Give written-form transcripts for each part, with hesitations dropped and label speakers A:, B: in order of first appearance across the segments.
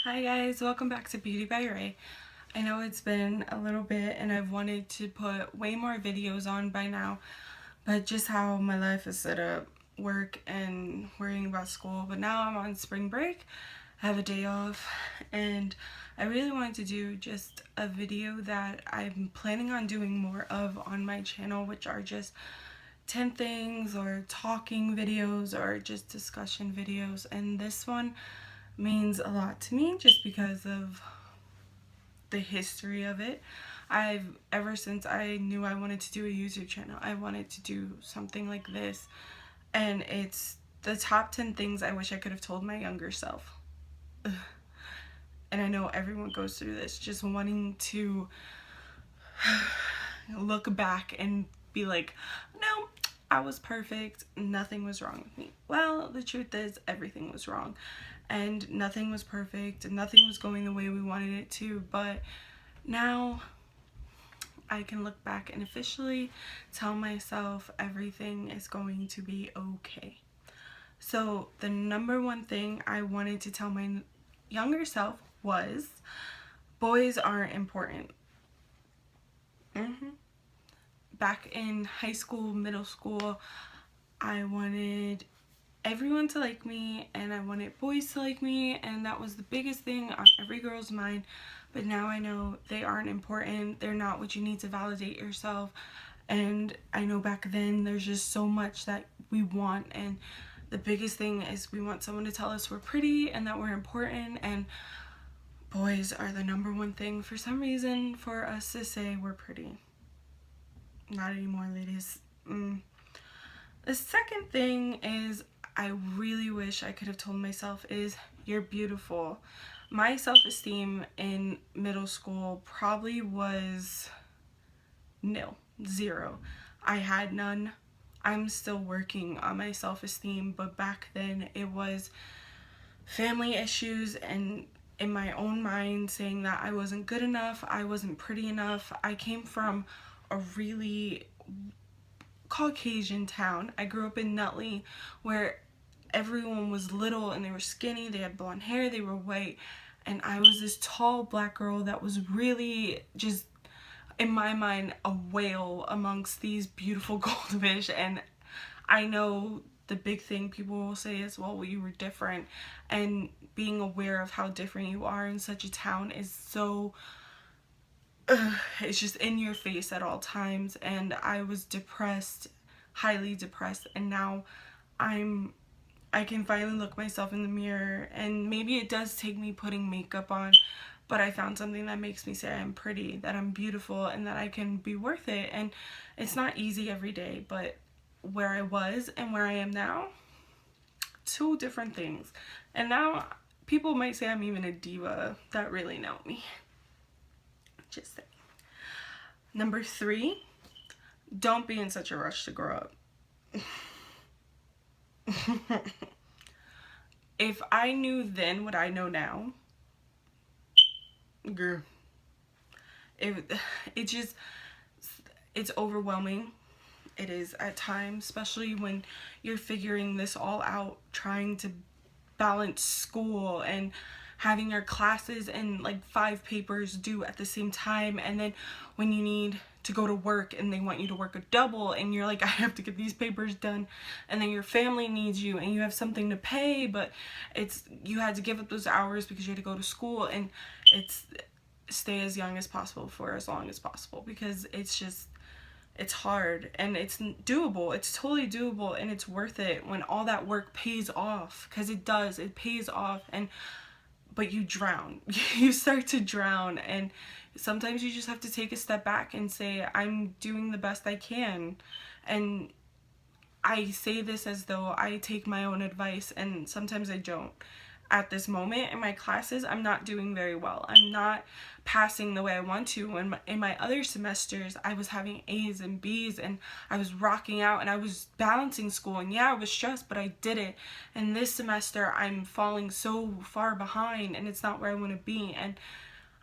A: Hi guys, welcome back to Beauty by Youre. I know it's been a little bit and I've wanted to put way more videos on by now, but just how my life is set up, work and worrying about school. But now I'm on spring break, I have a day off, and I really wanted to do just a video that I'm planning on doing more of on my channel, which are just 10 things or talking videos or just discussion videos. And this one means a lot to me just because of the history of it. Ever since I knew I wanted to do a YouTube channel, I wanted to do something like this, and it's the top 10 things I wish I could have told my younger self. Ugh. And I know everyone goes through this, just wanting to look back and be like, no, I was perfect, nothing was wrong with me. Well, the truth is everything was wrong, and nothing was perfect, and nothing was going the way we wanted it to. But now I can look back and officially tell myself everything is going to be okay. So the number one thing I wanted to tell my younger self was, boys aren't important. Back in high school, middle school, I wanted everyone to like me, and I wanted boys to like me, and that was the biggest thing on every girl's mind. But now I know they aren't important. They're not what you need to validate yourself. And I know back then there's just so much that we want, and the biggest thing is we want someone to tell us we're pretty and that we're important, and boys are the number one thing for some reason for us to say we're pretty. Not anymore, ladies. The second thing is I really wish I could have told myself is, you're beautiful. My self-esteem in middle school probably was nil, zero. I had none. I'm still working on my self-esteem, but back then it was family issues and in my own mind saying that I wasn't good enough, I wasn't pretty enough. I came from a really Caucasian town. I grew up in Nutley, where everyone was little and they were skinny, they had blonde hair, they were white, and I was this tall black girl that was really just, in my mind, a whale amongst these beautiful goldfish. And I know the big thing people will say is, well, you were different, and being aware of how different you are in such a town is so it's just in your face at all times. And I was depressed, highly depressed, and now I can finally look myself in the mirror, and maybe it does take me putting makeup on, but I found something that makes me say I'm pretty, that I'm beautiful, and that I can be worth it. And it's not easy every day, but where I was and where I am now, two different things. And now people might say I'm even a diva that really know me. Just saying. Number 3, don't be in such a rush to grow up. If I knew then what I know now, girl, it just, it's overwhelming. It is at times, especially when you're figuring this all out, trying to balance school and having your classes and like 5 papers due at the same time, and then when you need to go to work and they want you to work a double, and you're like, I have to get these papers done, and then your family needs you and you have something to pay, but it's, you had to give up those hours because you had to go to school. And it's, stay as young as possible for as long as possible, because it's just, it's hard and it's doable. It's totally doable, and it's worth it when all that work pays off, because it does, it pays off. And but you drown. You start to drown, and sometimes you just have to take a step back and say, I'm doing the best I can. And I say this as though I take my own advice, and sometimes I don't. At this moment in my classes, I'm not doing very well. I'm not passing the way I want to. When in my other semesters, I was having A's and B's, and I was rocking out, and I was balancing school, and yeah, I was stressed, but I did it. And this semester, I'm falling so far behind, and it's not where I want to be. And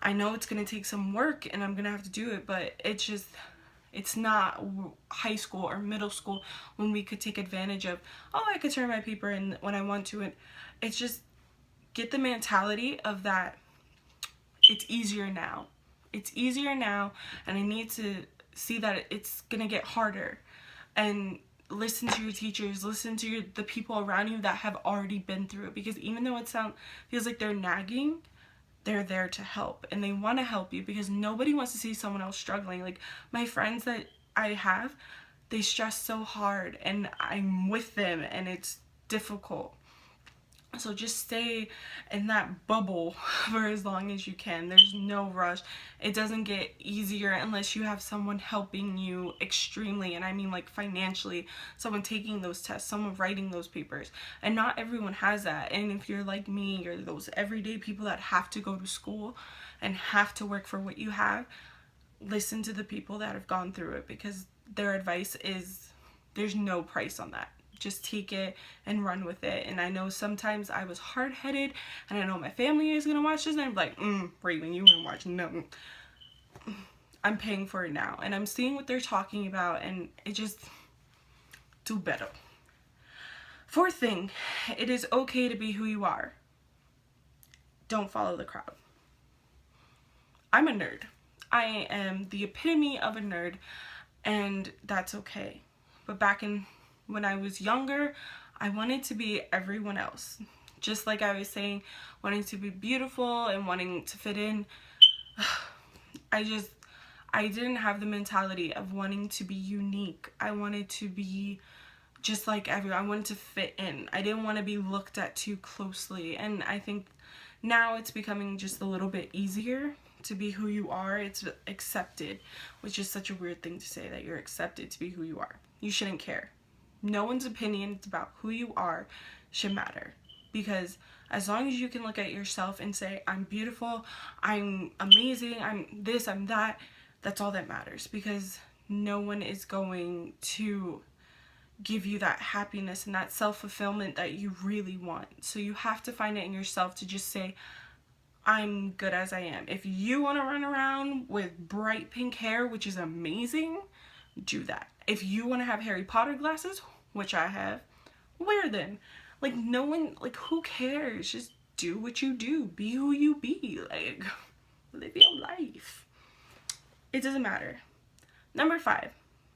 A: I know it's going to take some work, and I'm going to have to do it, but it's just, it's not high school or middle school when we could take advantage of, oh, I could turn my paper in when I want to. And it's just, get the mentality of that it's easier now. It's easier now, and I need to see that it's gonna get harder. And listen to your teachers, listen to the people around you that have already been through it, because even though feels like they're nagging, they're there to help, and they want to help you, because nobody wants to see someone else struggling. Like my friends that I have, they stress so hard, and I'm with them, and it's difficult. So just stay in that bubble for as long as you can. There's no rush. It doesn't get easier unless you have someone helping you extremely, and I mean like financially, someone taking those tests, someone writing those papers. And not everyone has that. And if you're like me, you're those everyday people that have to go to school and have to work for what you have, listen to the people that have gone through it, because their advice is, there's no price on that. Just take it and run with it. And I know sometimes I was hard-headed, and I know my family is gonna watch this, and I'm like, Raven, you wouldn't watch nothing. I'm paying for it now, and I'm seeing what they're talking about, and it just, do better. Fourth thing, it is okay to be who you are. Don't follow the crowd. I'm a nerd. I am the epitome of a nerd, and that's okay. But when I was younger, I wanted to be everyone else. Just like I was saying, wanting to be beautiful and wanting to fit in. I didn't have the mentality of wanting to be unique. I wanted to be just like everyone. I wanted to fit in. I didn't want to be looked at too closely. And I think now it's becoming just a little bit easier to be who you are. It's accepted, which is such a weird thing to say, that you're accepted to be who you are. You shouldn't care. No one's opinion about who you are should matter, because as long as you can look at yourself and say, I'm beautiful, I'm amazing, I'm this, I'm that, that's all that matters, because no one is going to give you that happiness and that self-fulfillment that you really want. So you have to find it in yourself to just say, I'm good as I am. If you want to run around with bright pink hair, which is amazing, do that. If you want to have Harry Potter glasses, which I have, wear them. Like, no one, like, who cares? Just do what you do. Be who you be. Like, live your life. It doesn't matter. Number 5,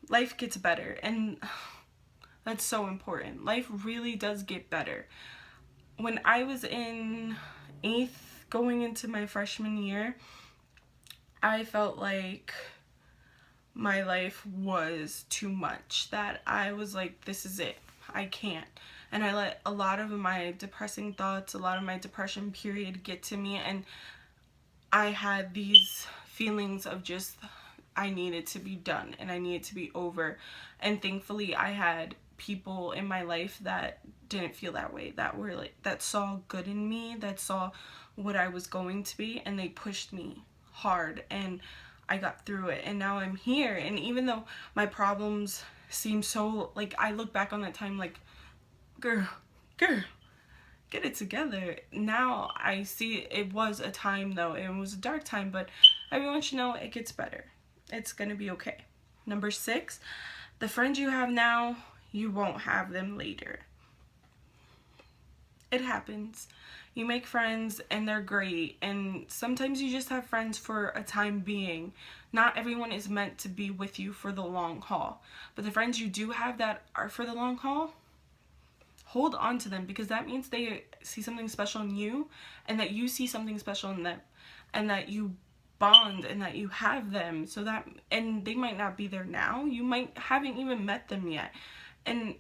A: life gets better. And that's so important. Life really does get better. When I was in 8th, going into my freshman year, I felt like my life was too much, that I was like, this is it, I can't. And I let a lot of my depressing thoughts, a lot of my depression period get to me, and I had these feelings of just, I needed to be done and I needed to be over. And thankfully I had people in my life that didn't feel that way, that were like, that saw good in me, that saw what I was going to be, and they pushed me hard, and I got through it, and now I'm here. And even though my problems seem so, like, I look back on that time like, girl, get it together. Now I see it was a time, though, it was a dark time, but everyone should know it gets better. It's gonna be okay. Number 6, the friends you have now, you won't have them later. It happens. You make friends and they're great, and sometimes you just have friends for a time being. Not everyone is meant to be with you for the long haul, but the friends you do have that are for the long haul, hold on to them, because that means they see something special in you, and that you see something special in them, and that you bond, and that you have them. So that, and they might not be there now, you might haven't even met them yet. And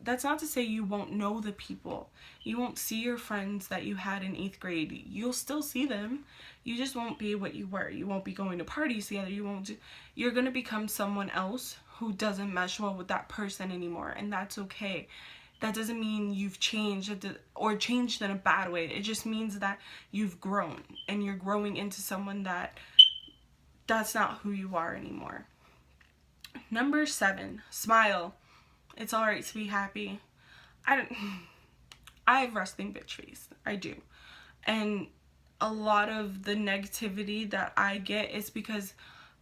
A: that's not to say you won't know the people. You won't see your friends that you had in 8th grade. You'll still see them. You just won't be what you were. You won't be going to parties together. You're going to become someone else who doesn't mesh well with that person anymore. And that's okay. That doesn't mean you've changed or changed in a bad way. It just means that you've grown, and you're growing into someone that's not who you are anymore. Number 7, smile. It's alright to be happy. I have resting bitch face. I do. And a lot of the negativity that I get is because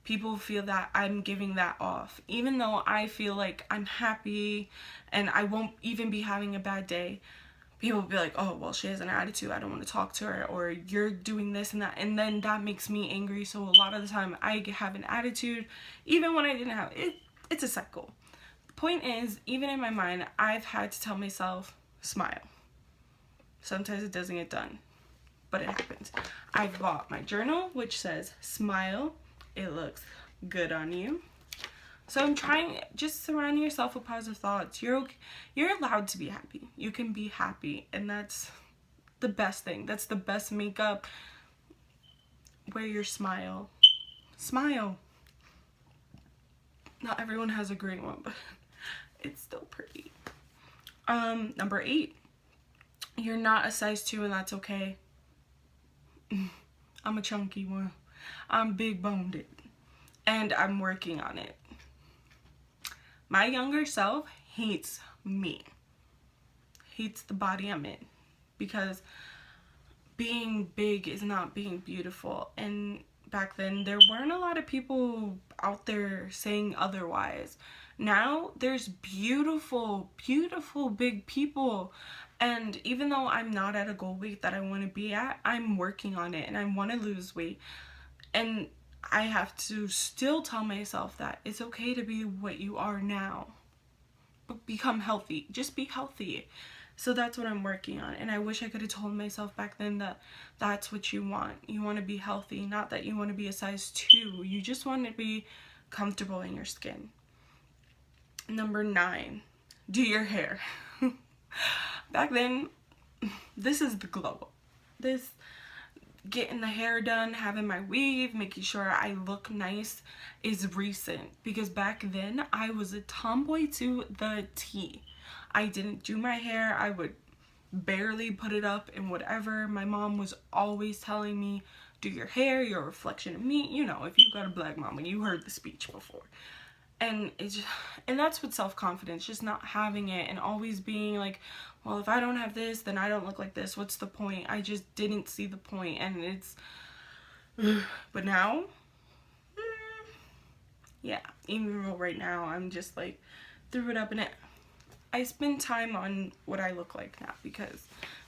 A: people feel that I'm giving that off. Even though I feel like I'm happy and I won't even be having a bad day, people will be like, oh, well, she has an attitude, I don't want to talk to her, or you're doing this and that, and then that makes me angry. So a lot of the time I have an attitude even when I didn't have it. It's a cycle. The point is, even in my mind, I've had to tell myself, smile. Sometimes it doesn't get done, but it happens. I've bought my journal, which says smile, it looks good on you. So I'm trying, just surround yourself with positive thoughts. You're allowed to be happy. You can be happy, and that's the best thing. That's the best makeup. Wear your smile. Smile. Not everyone has a great one, but it's still pretty. Number 8. You're not a size 2, and that's okay. I'm a chunky one. I'm big boned, and I'm working on it. My younger self hates me. Hates the body I'm in, because being big is not being beautiful. And back then there weren't a lot of people out there saying otherwise. Now there's beautiful, beautiful big people. And even though I'm not at a goal weight that I want to be at, I'm working on it, and I want to lose weight. And I have to still tell myself that it's okay to be what you are now, but become healthy. Just be healthy. So that's what I'm working on. And I wish I could have told myself back then that that's what you want. You want to be healthy, not that you want to be a size 2. You just want to be comfortable in your skin. Number 9, do your hair. Back then, this is the glow. This getting the hair done, having my weave, making sure I look nice is recent, because back then I was a tomboy to the T. I didn't do my hair. I would barely put it up and whatever. My mom was always telling me, do your hair, you're a reflection of me. You know, if you got a black mama, you heard the speech before. And and that's what self-confidence, just not having it and always being like, well, if I don't have this, then I don't look like this. What's the point? I just didn't see the point. And it's, but now, yeah, even right now, I'm just like, threw it up, and I spend time on what I look like now, because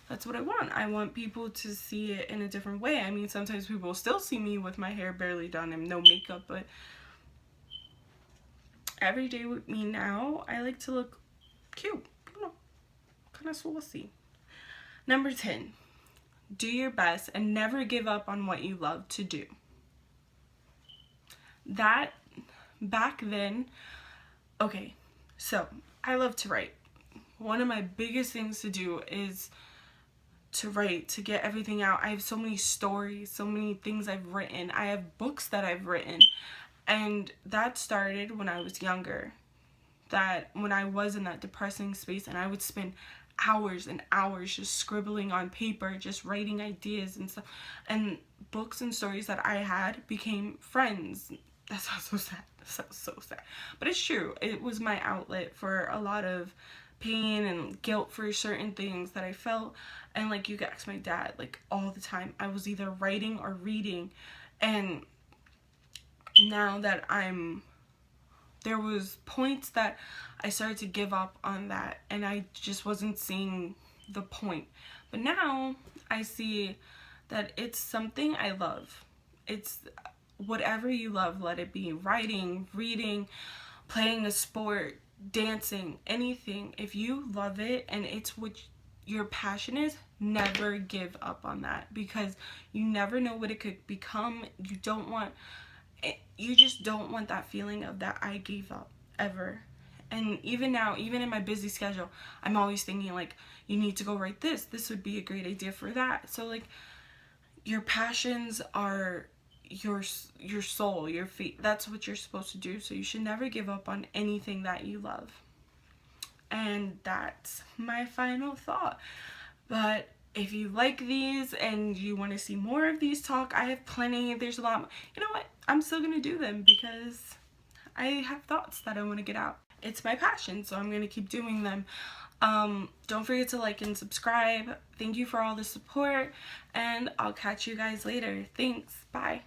A: that's what I want. I want people to see it in a different way. I mean, sometimes people still see me with my hair barely done and no makeup, but every day with me now, I like to look cute, you know, kind of saucy. Number 10, do your best and never give up on what you love to do. That, back then, okay, so I love to write. One of my biggest things to do is to write, to get everything out. I have so many stories, so many things I've written. I have books that I've written. And that started when I was younger. That when I was in that depressing space, and I would spend hours and hours just scribbling on paper, just writing ideas and stuff. And books and stories that I had became friends. That sounds so sad. That sounds so sad. But it's true. It was my outlet for a lot of pain and guilt for certain things that I felt. And like, you could ask my dad, like, all the time I was either writing or reading. And now that there was points that I started to give up on that, and I just wasn't seeing the point. But now I see that it's something I love. It's whatever you love, let it be writing, reading, playing a sport, dancing, anything. If you love it and it's what your passion is, never give up on that, because you never know what it could become. You just don't want that feeling of that I gave up, ever. And even now, even in my busy schedule, I'm always thinking like, you need to go write this. This would be a great idea for that. So like, your passions are your soul, your feet. That's what you're supposed to do. So you should never give up on anything that you love. And that's my final thought. But if you like these and you want to see more of these talk, I have plenty. There's a lot. You know what? I'm still going to do them because I have thoughts that I want to get out. It's my passion, so I'm going to keep doing them. Don't forget to like and subscribe. Thank you for all the support, and I'll catch you guys later. Thanks. Bye.